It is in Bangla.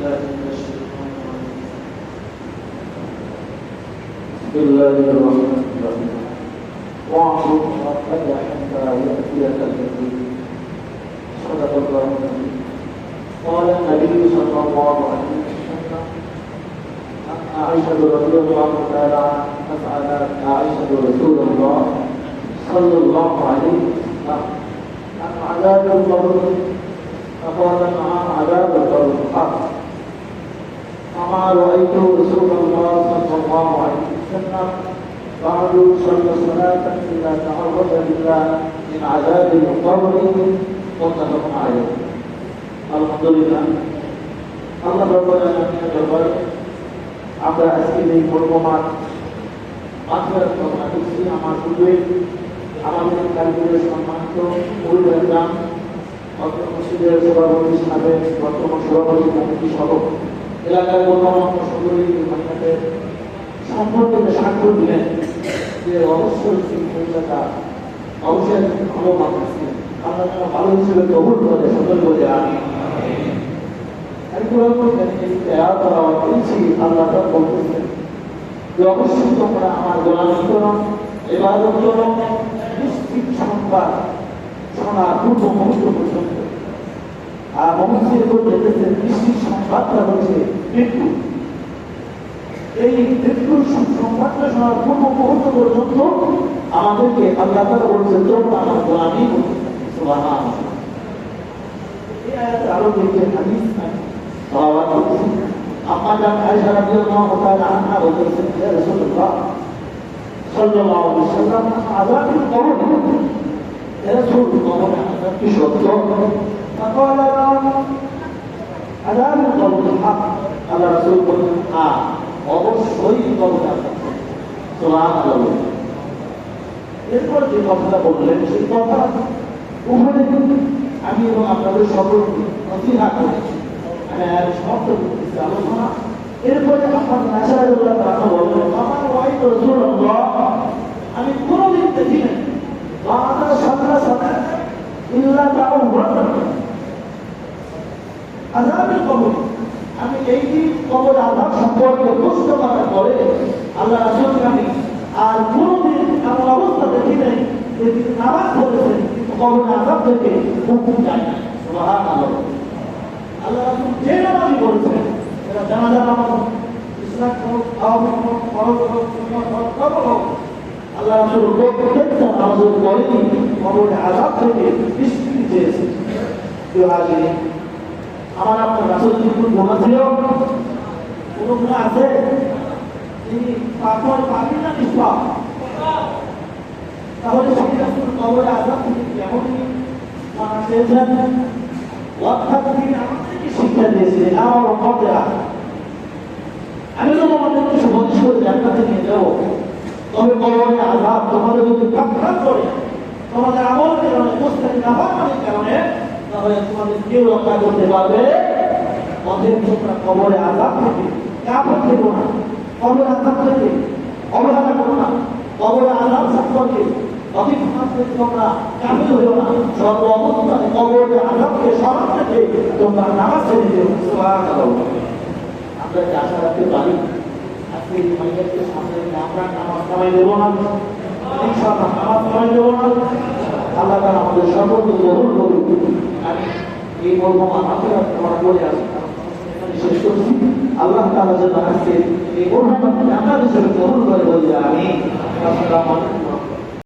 بالله من الشيطان الرجيم. بسم الله الرحمن الرحيم. واعبد ربك حتى يأتيك اليقين. صدق الله العظيم. قال النبي صلى الله عليه وسلم عن عائشة رضي الله تعالى عنها سألت عائشة رسول الله صلى الله عليه وسلم عن عذاب القبر فقال نعم عذاب القبر حق. فما رأيت رسول الله صلى الله عليه وسلم بعد صلى صلاة إلا تعوذ بالله من عذاب القبر متفق عليه. আলহামদুলিল্লাহ, আল্লাহ রাব্বুল আলামিনের দরবারে আমরা আজকে এই বর্তমান আখেরাত কামনা করছি। আমার পূর্বে আমাদের কারিগরের সম্মানিত পরিবারজান, অত্র মসজিদের সভাপতি সাহেব, বর্তমান সভাপতি কমিটি সহ এলাকার বর্তমান সুন্দরী মহিলাদের সম্পর্কে সাক্ষ্য দিলেন যে অবশ্যই সেই মহিলাটা অবশ্যই ভালো মানুষ, আল্লাহ ভালো হিসেবে কবুল করে সকল বলে আমি আল্লাহ বলতেছেন যে অবশ্যই তোমরা আমার গোলামি করো, ইবাদত করো, নিশ্চিত সংবাদ শোনা পূর্ব মুহূর্ত পর্যন্ত। আর মনুষ্যের উপর দেখতেছেন নিশ্চিত সংবাদটা হচ্ছে মৃত্যু। এই মৃত্যুর সংবাদটা শোনার পূর্ব মুহূর্ত পর্যন্ত আমাদেরকে আল্লাহ তাআলা বলছেন তোমরা আমার গোলামি করো। সুবহানাল্লাহ। এই আয়াতে আরো দেখবেন হাদিস আমাদের আয়েশা রাদিয়াল্লাহু তাআলা আনহা বলতেছেন ইয়া রাসূলুল্লাহ সাল্লাল্লাহু আলাইহি ওয়াসাল্লাম আযাবুল কবর, ইয়া রাসূল কবর আযাব কি সত্য? فقال لهم عذاب القبر حق. আল্লাহ রাসূল বলেন হ্যাঁ অবশ্যই কবর আছে। সুবহানাল্লাহ। এরপর যে কথাটা বললেন সেই কথা উপরে আমি এবং আপনাদের সকলকে নসিহত করেছি, সমাপ্ত করতেছি আলোচনা। এরপরে আমার নাসারুল্লাহ তাআলা বললেন আমার ওয়াইফ রাসূলুল্লাহ আমি কোনদিন দেখি নাই বাদা সাদরা সাদরা ইল্লা তাআউযা আযাবের কবর। আমি এই দিন কবর আযাব সম্পর্কে প্রশ্ন করার পরে আল্লাহ রাসূলকে আমি আর কোনদিন এমন অবস্থা দেখি নাই যে তিনি নামাজ পড়েছেন কিন্তু কবর আযাব থেকে হুকুম যায় না। সুবহানাল্লাহ। আল্লাহ রাসূল যে নামাজই পড়েছেন সেটা জানাজা নামাজ, ইসলাম হোক, আওয়ামী হোক, ফরজ হোক, সুন্নাত হোক, কবর হোক, আল্লাহ রাসূল প্রত্যেকটা নামাজের পরেই কবরের আযাব থেকে নিষ্কৃতি চেয়েছেন। প্রিয় হাজিরিন, আমার আপনার রাসূল কি কোনো গুনাহ ছিল? কোনো গুনাহ আছে? তিনি পাপর পাপী না নিষ্পাপ? তাহলে সেই রাসূল কবরের আযাব থেকে কেমনই মানা চেয়েছেন? অর্থাৎ তিনি আমাদেরকে শিক্ষা দিয়েছিলেন আমার রহমতেরা আমি তো তোমাদেরকে সুপারিশ করে জান্নাতে নিয়ে যাবো, তবে কবরের আযাব তোমাদের যদি পাকড়াও করে তোমাদের আমলের কারণে মুস্তাকি নাফরমানির কারণে তাহলে তোমাদের কেউ রক্ষা করতে পারবে? অতএব তোমরা কবরের আযাব থেকে কাফর থেকো না, কবরের আযাব থেকে অবহেলা করো না, কবরের আযাব সম্পর্কে তোমরা কাফির হইও না। সর্ব অবস্থায় কবরের আযাবকে স্মরণ রেখে তোমরা নামাজ ছেড়ে দিও। সুবহানাল্লাহ। আমরা কি আশা রাখতে পারি আজকে এই মাইয়াকে সামনে আমরা নামাজ পড়াই দেবো না? ইনশাআল্লাহ নামাজ পড়াই দেবো না। আল্লাহ তাআলা আমাদের সকলকে কবুল করুন। আমি এই বলবো আমাদের আমরা বলে আসি শেষ করছি। আল্লাহ তাআলা যেন আজকে এই বলবো আমাদের কবুল করে বলি আমি। আসসালামু আলাইকুম।